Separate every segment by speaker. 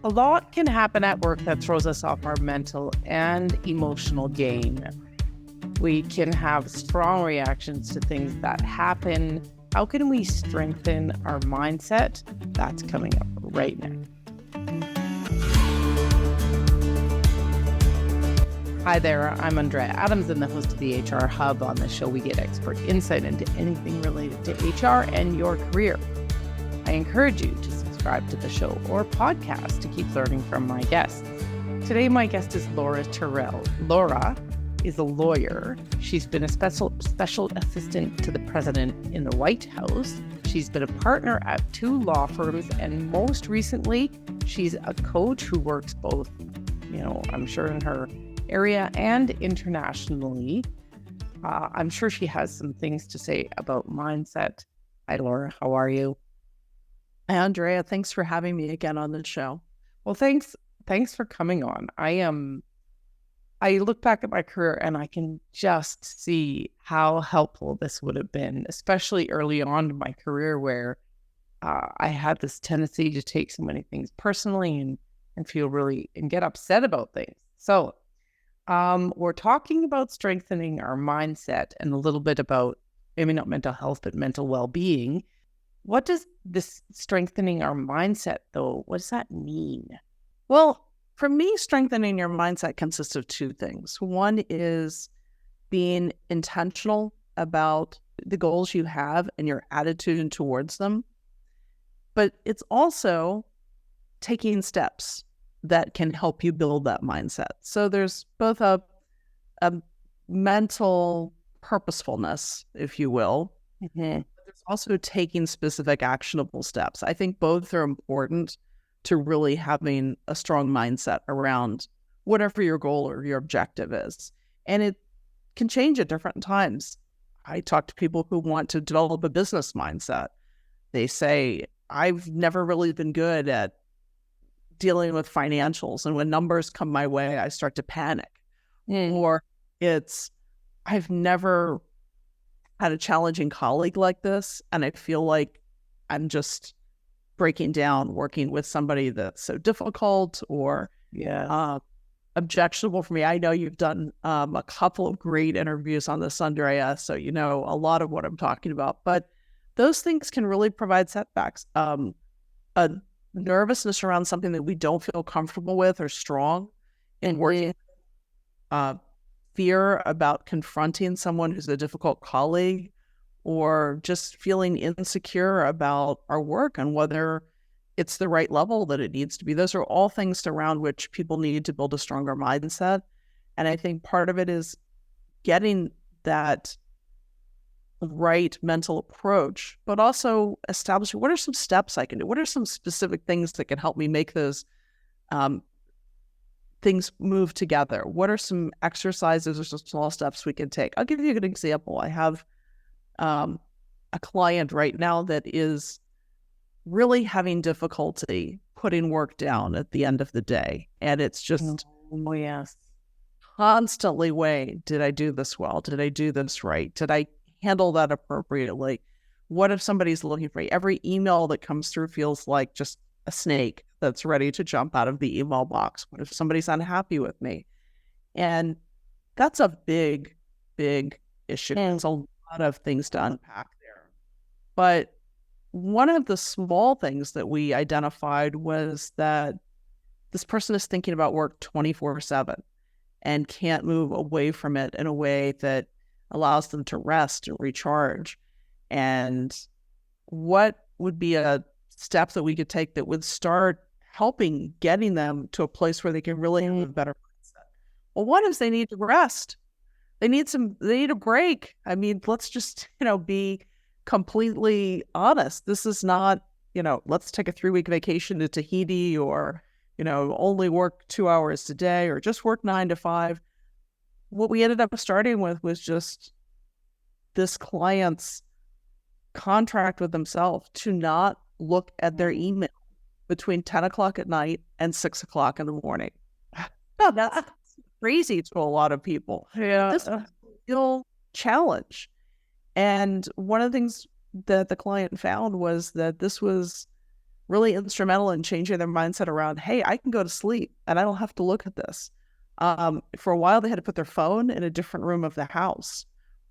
Speaker 1: A lot can happen at work that throws us off our mental and emotional game. We can have strong reactions to things that happen. How can we strengthen our mindset? That's coming up right now. Hi there, I'm Andrea Adams and the host of the HR Hub. On this show, we get expert insight into anything related to HR and your career. I encourage you to subscribe to the show or podcast to keep learning from my guests. Today, my guest is Laura Terrell. Laura is a lawyer. She's been a special assistant to the president in the White House. She's been a partner at 2 law firms, and most recently, she's a coach who works both, I'm sure in her area and internationally. I'm sure she has some things to say about mindset. Hi, Laura. How are you?
Speaker 2: Hi, Andrea. Thanks for having me again on the show.
Speaker 1: Well, thanks for coming on. I look back at my career and I can just see how helpful this would have been, especially early on in my career where I had this tendency to take so many things personally and feel really and get upset about things. So we're talking about strengthening our mindset and a little bit about maybe not mental health, but mental well-being. What does this strengthening our mindset, though, what does that mean?
Speaker 2: Well, for me, strengthening your mindset consists of 2 things. One is being intentional about the goals you have and your attitude towards them. But it's also taking steps that can help you build that mindset. So there's both a mental purposefulness, if you will. Mm-hmm. There's also taking specific actionable steps. I think both are important to really having a strong mindset around whatever your goal or your objective is. And it can change at different times. I talk to people who want to develop a business mindset. They say, I've never really been good at dealing with financials. And when numbers come my way, I start to panic. Or it's, I've never had a challenging colleague like this, and I feel like I'm just breaking down working with somebody that's so difficult or objectionable for me. I know you've done a couple of great interviews on this, Andrea, so you know a lot of what I'm talking about. But those things can really provide setbacks. A nervousness around something that we don't feel comfortable with or strong in working. Fear about confronting someone who's a difficult colleague, or just feeling insecure about our work and whether it's the right level that it needs to be. Those are all things around which people need to build a stronger mindset. And I think part of it is getting that right mental approach, but also establishing what are some steps I can do? What are some specific things that can help me make those things move together? What are some exercises or some small steps we can take? I'll give you an example. I have a client right now that is really having difficulty putting work down at the end of the day. And it's just constantly weighing, did I do this well? Did I do this right? Did I handle that appropriately? What if somebody's looking for me? Every email that comes through feels like just a snake that's ready to jump out of the email box. What if somebody's unhappy with me? And that's a big, big issue. It's a lot of things to unpack there. But one of the small things that we identified was that this person is thinking about work 24/7 and can't move away from it in a way that allows them to rest and recharge. And what would be a step that we could take that would start helping getting them to a place where they can really have a better mindset? Well, one is they need to rest. They need a break. I mean, let's just, be completely honest. This is not, let's take a 3-week vacation to Tahiti or, only work 2 hours a day or just work 9 to 5. What we ended up starting with was just this client's contract with themselves to not look at their email between 10 o'clock at night and 6 o'clock in the morning. No, that's crazy to a lot of people. Yeah. This is a real challenge. And one of the things that the client found was that this was really instrumental in changing their mindset around, hey, I can go to sleep and I don't have to look at this. For a while, they had to put their phone in a different room of the house.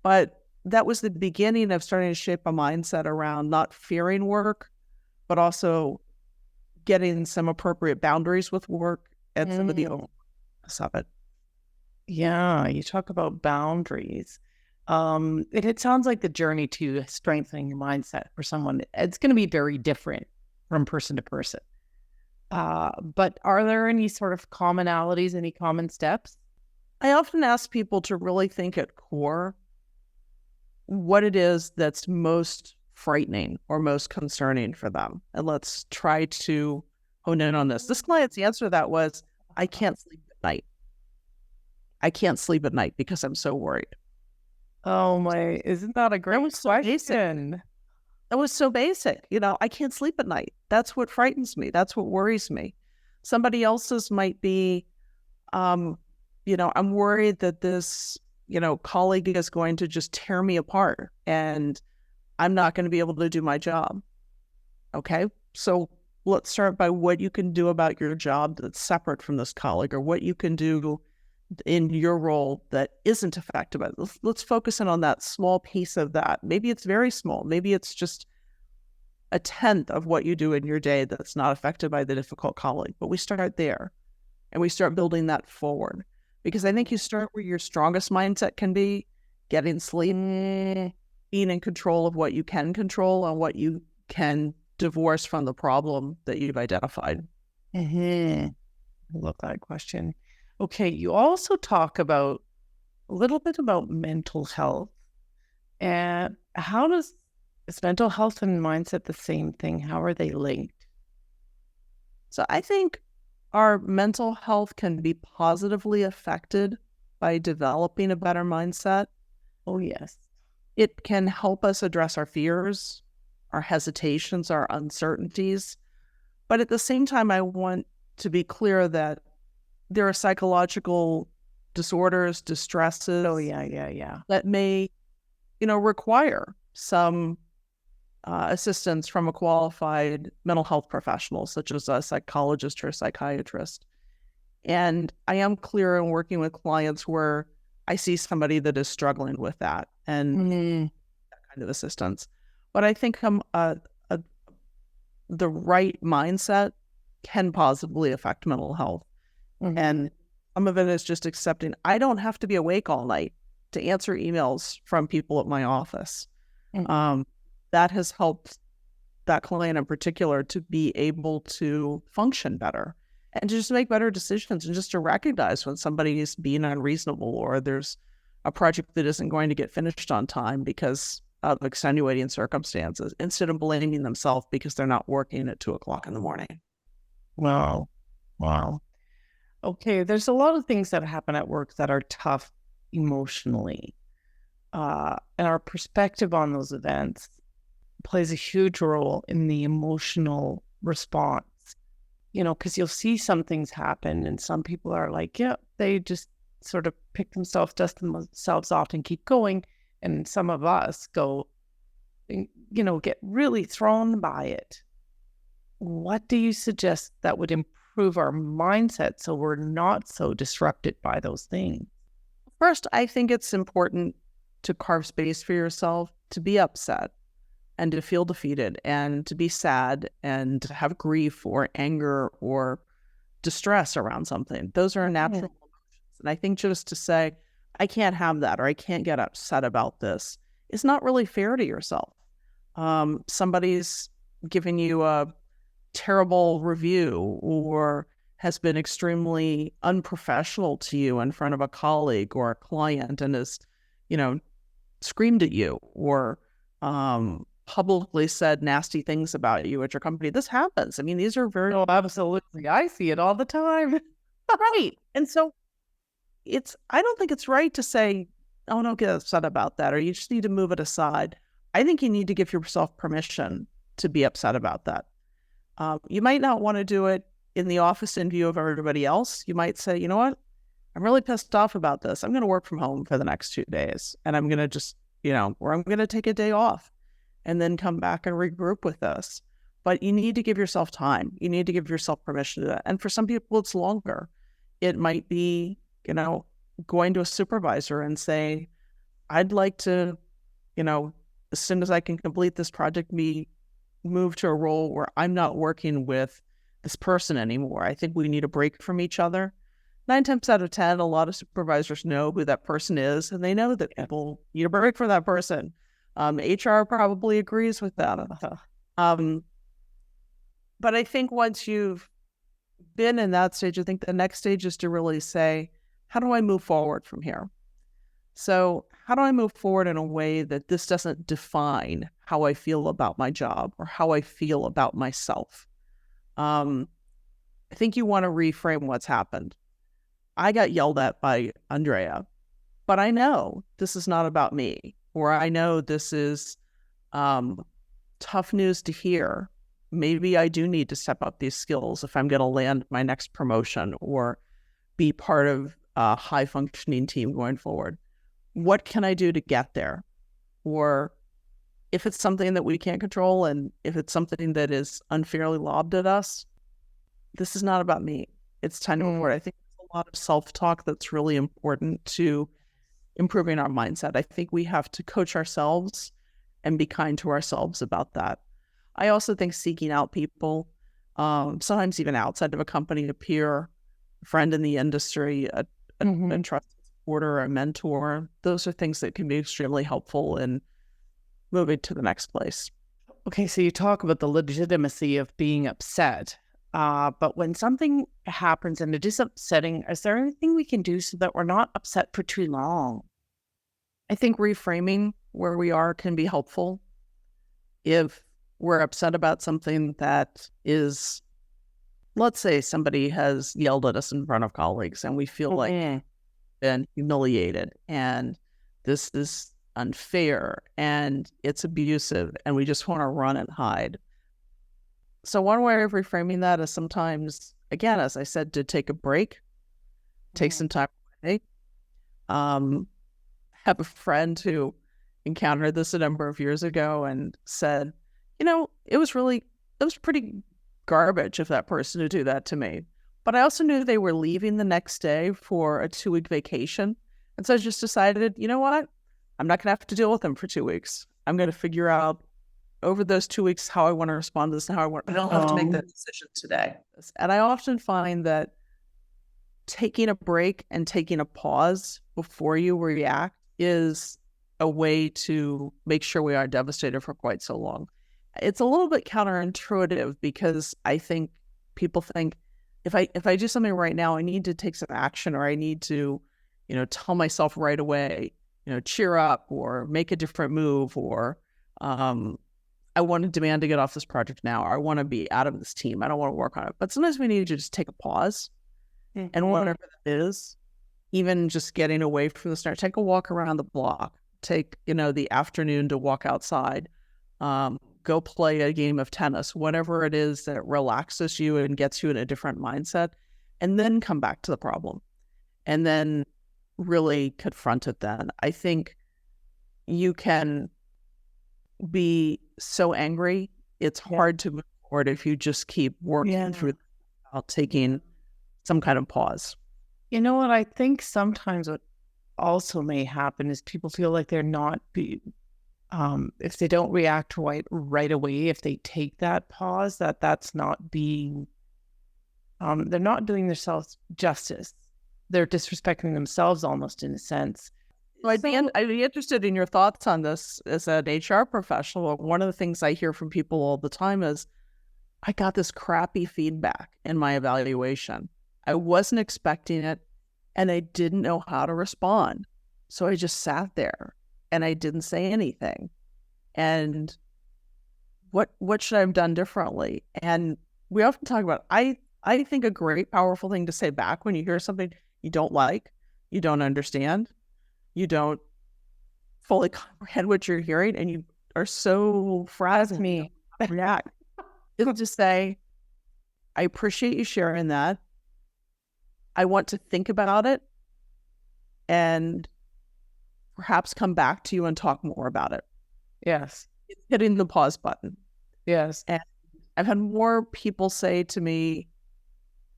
Speaker 2: But that was the beginning of starting to shape a mindset around not fearing work, but also getting some appropriate boundaries with work and some of the of it.
Speaker 1: Yeah, you talk about boundaries. It sounds like the journey to strengthening your mindset for someone, it's going to be very different from person to person. But are there any sort of commonalities, any common steps?
Speaker 2: I often ask people to really think at core what it is that's most frightening or most concerning for them. And let's try to hone in on this. This client's answer to that was, I can't sleep at night. I can't sleep at night because I'm so worried.
Speaker 1: Oh my, isn't that a great question?
Speaker 2: That was so basic. I can't sleep at night. That's what frightens me. That's what worries me. Somebody else's might be, I'm worried that this, colleague is going to just tear me apart and I'm not going to be able to do my job. Okay. So let's start by what you can do about your job that's separate from this colleague, or what you can do in your role that isn't affected by it. Let's focus in on that small piece of that. Maybe it's very small. Maybe it's just a tenth of what you do in your day that's not affected by the difficult colleague. But we start there and we start building that forward, because I think you start where your strongest mindset can be, getting sleep, being in control of what you can control and what you can divorce from the problem that you've identified.
Speaker 1: I love that question. Okay, you also talk about a little bit about mental health. And is mental health and mindset the same thing? How are they linked?
Speaker 2: So I think our mental health can be positively affected by developing a better mindset.
Speaker 1: Oh, yes.
Speaker 2: It can help us address our fears, our hesitations, our uncertainties. But at the same time, I want to be clear that there are psychological disorders, distresses.
Speaker 1: Oh, yeah.
Speaker 2: That may, require some assistance from a qualified mental health professional, such as a psychologist or a psychiatrist. And I am clear in working with clients where I see somebody that is struggling with that and that kind of assistance. But I think the right mindset can positively affect mental health. And some of it is just accepting I don't have to be awake all night to answer emails from people at my office. That has helped that client in particular to be able to function better and to just make better decisions, and just to recognize when somebody is being unreasonable, or there's a project that isn't going to get finished on time because of extenuating circumstances, instead of blaming themselves because they're not working at 2:00 in the morning.
Speaker 1: Wow. Okay, there's a lot of things that happen at work that are tough emotionally. And our perspective on those events plays a huge role in the emotional response. Because you'll see some things happen and some people are like, yeah, they just sort of pick themselves, dust themselves off and keep going. And some of us go, get really thrown by it. What do you suggest that would improve our mindset so we're not so disrupted by those things?
Speaker 2: First, I think it's important to carve space for yourself to be upset and to feel defeated and to be sad and to have grief or anger or distress around something. Those are natural emotions. And I think just to say, I can't have that, or I can't get upset about this, is not really fair to yourself. Somebody's giving you a terrible review or has been extremely unprofessional to you in front of a colleague or a client and has, screamed at you or publicly said nasty things about you at your company. This happens. I mean, these are very...
Speaker 1: Oh, absolutely. I see it all the time.
Speaker 2: Right. And so I don't think it's right to say, oh, don't get upset about that, or you just need to move it aside. I think you need to give yourself permission to be upset about that. You might not want to do it in the office in view of everybody else. You might say, you know what? I'm really pissed off about this. I'm going to work from home for the next 2 days. And I'm going to just, or I'm going to take a day off and then come back and regroup with this. But you need to give yourself time. You need to give yourself permission to that. And for some people, it's longer. It might be, going to a supervisor and saying, I'd like to, as soon as I can complete this project, move to a role where I'm not working with this person anymore. I think we need a break from each other. 9 times out of 10, a lot of supervisors know who that person is, and they know that people need a break from that person. HR probably agrees with that. But I think once you've been in that stage, I think the next stage is to really say, how do I move forward from here? So how do I move forward in a way that this doesn't define how I feel about my job or how I feel about myself? I think you want to reframe what's happened. I got yelled at by Andrea, but I know this is not about me, or I know this is tough news to hear. Maybe I do need to step up these skills if I'm going to land my next promotion or be part of a high-functioning team going forward. What can I do to get there? Or if it's something that we can't control and if it's something that is unfairly lobbed at us, this is not about me. It's time to move forward. I think there's a lot of self-talk that's really important to improving our mindset. I think we have to coach ourselves and be kind to ourselves about that. I also think seeking out people, sometimes even outside of a company, a peer, a friend in the industry, a trusted supporter, a mentor, those are things that can be extremely helpful in moving to the next place.
Speaker 1: Okay, so you talk about the legitimacy of being upset, but when something happens and it is upsetting, is there anything we can do so that we're not upset for too long?
Speaker 2: I think reframing where we are can be helpful. If we're upset about something that is, let's say somebody has yelled at us in front of colleagues and we feel like we've been humiliated and this is unfair and it's abusive and we just want to run and hide. So one way of reframing that is sometimes, again, as I said, to take a break, take some time away. Have a friend who encountered this a number of years ago and said, it was pretty garbage of that person to do that to me. But I also knew they were leaving the next day for a 2-week vacation. And so I just decided, you know what? I'm not going to have to deal with them for 2 weeks. I'm going to figure out over those 2 weeks how I want to respond to this and how I don't have to make that decision today. And I often find that taking a break and taking a pause before you react is a way to make sure we aren't devastated for quite so long. It's a little bit counterintuitive because I think people think if I do something right now, I need to take some action or I need to, tell myself right away, cheer up or make a different move or I want to demand to get off this project now or I want to be out of this team. I don't want to work on it. But sometimes we need to just take a pause and whatever that is, even just getting away from the start, take a walk around the block, take, the afternoon to walk outside, go play a game of tennis, whatever it is that relaxes you and gets you in a different mindset, and then come back to the problem and then really confront it then. I think you can be so angry, it's hard to move forward if you just keep working through without taking some kind of pause.
Speaker 1: You know what? I think sometimes what also may happen is people feel like they're not if they don't react right away, if they take that pause, that's not being, they're not doing themselves justice. They're disrespecting themselves almost in a sense.
Speaker 2: Well, I'd be interested in your thoughts on this as an HR professional. One of the things I hear from people all the time is, I got this crappy feedback in my evaluation. I wasn't expecting it and I didn't know how to respond. So I just sat there and I didn't say anything. And what should I have done differently? And we often talk about, I think a great, powerful thing to say back when you hear something you don't like, you don't understand, you don't fully comprehend what you're hearing, and you are so frazzled.
Speaker 1: Me.
Speaker 2: React. It'll just say, I appreciate you sharing that. I want to think about it and perhaps come back to you and talk more about it.
Speaker 1: Yes.
Speaker 2: It's hitting the pause button.
Speaker 1: Yes.
Speaker 2: And I've had more people say to me,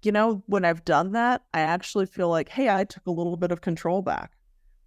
Speaker 2: you know, when I've done that, I actually feel like, hey, I took a little bit of control back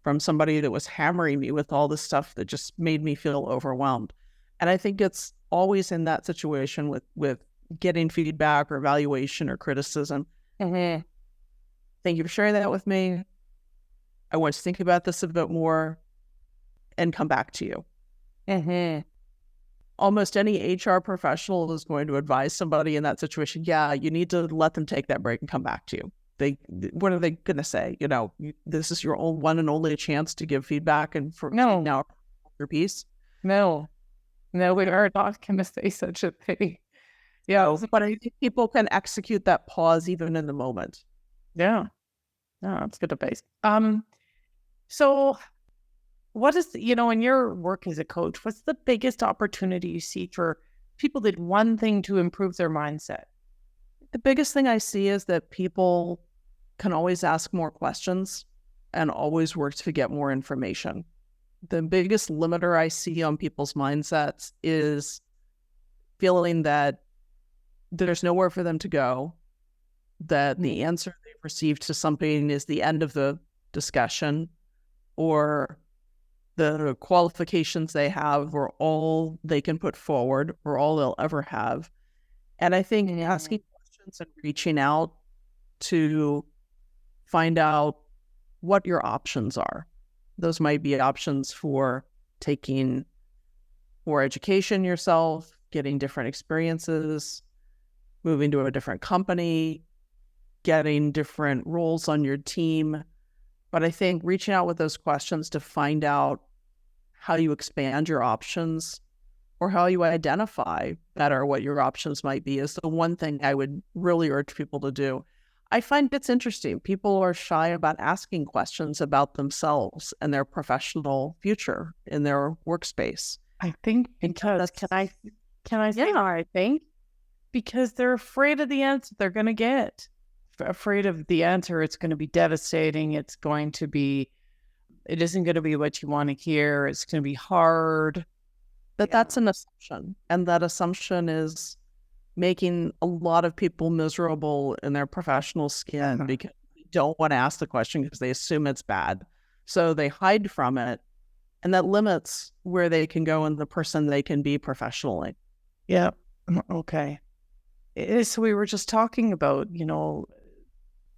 Speaker 2: from somebody that was hammering me with all this stuff that just made me feel overwhelmed. And I think it's always in that situation with getting feedback or evaluation or criticism. Thank you for sharing that with me. I want to think about this a bit more and come back to you. Almost any HR professional is going to advise somebody in that situation, yeah, you need to let them take that break and come back to you. What are they going to say? You know, this is your own one and only chance to give feedback and for now your piece.
Speaker 1: No, we are not going to say such a thing. Yeah.
Speaker 2: But I think people can execute that pause even in the moment.
Speaker 1: Yeah. No, that's good advice. So what is, in your work as a coach, what's the biggest opportunity you see for people that one thing to improve their mindset?
Speaker 2: The biggest thing I see is that people can always ask more questions and always work to get more information. The biggest limiter I see on people's mindsets is feeling that there's nowhere for them to go, that the answer they've received to something is the end of the discussion, or the qualifications they have are all they can put forward or all they'll ever have. And I think asking questions and reaching out to find out what your options are. Those might be options for taking more education yourself, getting different experiences, moving to a different company, getting different roles on your team. But I think reaching out with those questions to find out how you expand your options or how you identify better what your options might be is the one thing I would really urge people to do. I find it's interesting. People are shy about asking questions about themselves and their professional future in their workspace.
Speaker 1: I think because, can I say how I think? Because they're afraid of the answer they're going to get. Afraid of the answer, it's going to be devastating. It isn't going to be what you want to hear. It's going to be hard.
Speaker 2: But that's an assumption. And that assumption is making a lot of people miserable in their professional skin because they don't want to ask the question because they assume it's bad. So they hide from it. And that limits where they can go and the person they can be professionally.
Speaker 1: Yeah. Okay. So we were just talking about,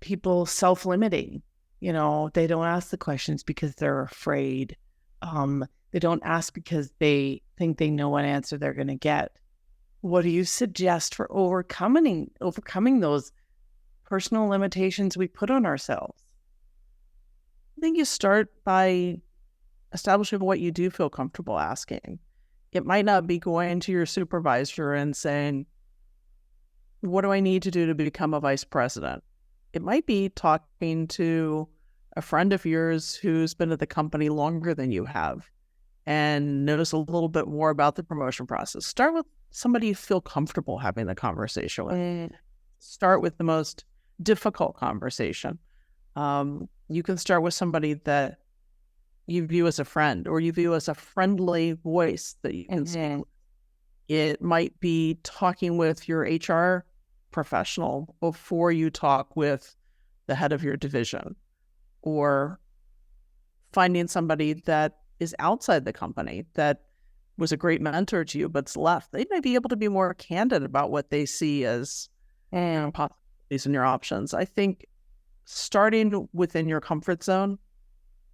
Speaker 1: people self-limiting. They don't ask the questions because they're afraid. They don't ask because they think they know what answer they're going to get. What do you suggest for overcoming those personal limitations we put on ourselves?
Speaker 2: I think you start by establishing what you do feel comfortable asking. It might not be going to your supervisor and saying, what do I need to do to become a vice president? It might be talking to a friend of yours who's been at the company longer than you have and knows a little bit more about the promotion process. Start with somebody you feel comfortable having the conversation with. Start with the most difficult conversation. You can start with somebody that you view as a friend or you view as a friendly voice that you can speak with. It might be talking with your HR professional before you talk with the head of your division, or finding somebody that is outside the company that was a great mentor to you but's left. They might be able to be more candid about what they see as possibilities in your options. I think starting within your comfort zone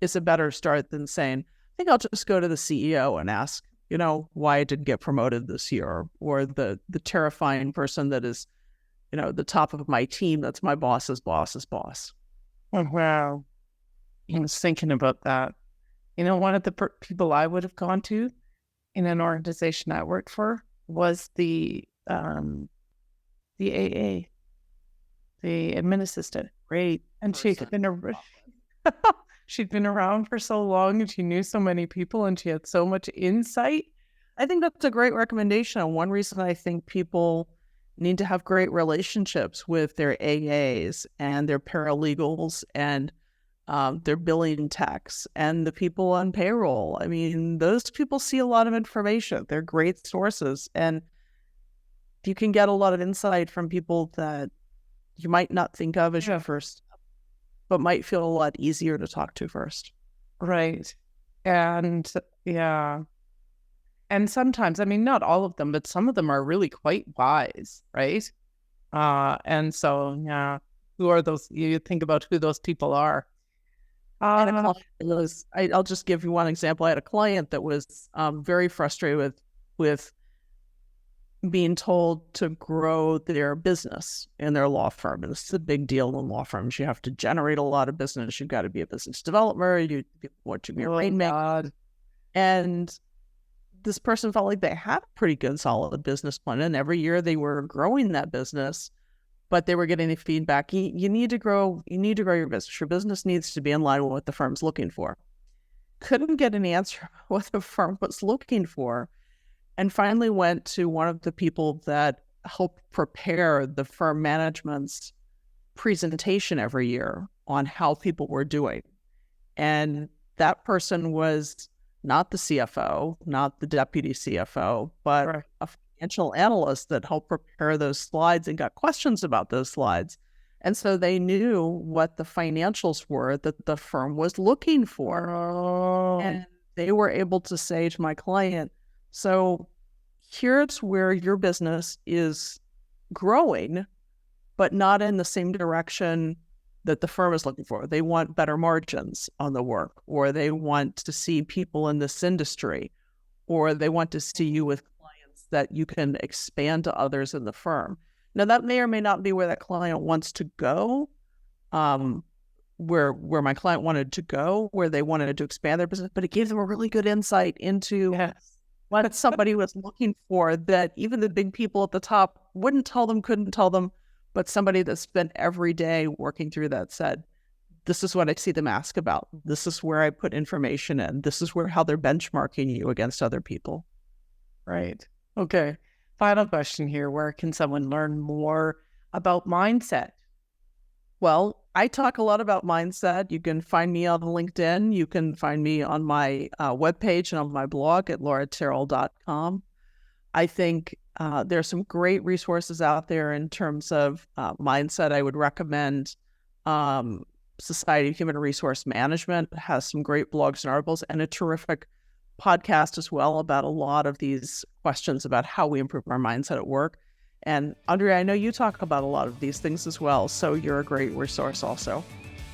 Speaker 2: is a better start than saying, I think I'll just go to the CEO and ask, why I didn't get promoted this year, or the terrifying person that is, the top of my team, that's my boss's boss's boss.
Speaker 1: Oh, wow. I was thinking about that. One of the people I would have gone to in an organization I worked for was the AA, the admin assistant.
Speaker 2: Great.
Speaker 1: And she'd been around for so long and she knew so many people and she had so much insight.
Speaker 2: I think that's a great recommendation. And one reason I think people need to have great relationships with their AAs and their paralegals and their billing techs and the people on payroll. I mean, those people see a lot of information. They're great sources. And you can get a lot of insight from people that you might not think of as your first, but might feel a lot easier to talk to first.
Speaker 1: Right. And and sometimes, I mean, not all of them, but some of them are really quite wise, right? And so, who are those? You think about who those people are.
Speaker 2: I'll just give you one example. I had a client that was very frustrated with being told to grow their business in their law firm. And it's a big deal in law firms. You have to generate a lot of business. You've got to be a business developer. You want to be a rainmaker. And this person felt like they had a pretty good, solid business plan. And every year they were growing that business, but they were getting the feedback. You need to grow your business. Your business needs to be in line with what the firm's looking for. Couldn't get an answer what the firm was looking for. And finally went to one of the people that helped prepare the firm management's presentation every year on how people were doing. And that person was not the CFO, not the deputy CFO, but a financial analyst that helped prepare those slides and got questions about those slides. And so they knew what the financials were that the firm was looking for. And they were able to say to my client, so here's where your business is growing, but not in the same direction that the firm is looking for. They want better margins on the work, or they want to see people in this industry, or they want to see you with clients that you can expand to others in the firm. Now, that may or may not be where that client wants to go, where my client wanted to go, where they wanted to expand their business, but it gave them a really good insight into what somebody was looking for that even the big people at the top wouldn't tell them, couldn't tell them, but somebody that spent every day working through that said, this is what I see them ask about. This is where I put information in. This is how they're benchmarking you against other people.
Speaker 1: Right. Okay. Final question here. Where can someone learn more about mindset?
Speaker 2: Well, I talk a lot about mindset. You can find me on LinkedIn. You can find me on my webpage and on my blog at lauraterrell.com. I think there's some great resources out there in terms of mindset. I would recommend Society of Human Resource Management has some great blogs and articles, and a terrific podcast as well about a lot of these questions about how we improve our mindset at work. And Andrea, I know you talk about a lot of these things as well, so you're a great resource also.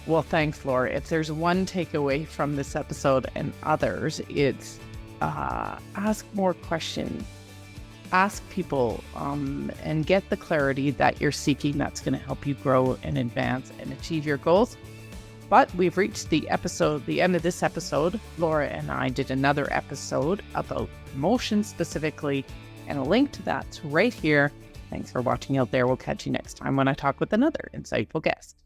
Speaker 1: Well, thanks, Laura. If there's one takeaway from this episode and others, it's ask more questions. Ask people and get the clarity that you're seeking. That's going to help you grow and advance and achieve your goals. But we've reached the end of this episode. Laura and I did another episode about promotion specifically, and a link to that's right here. Thanks for watching out there. We'll catch you next time when I talk with another insightful guest.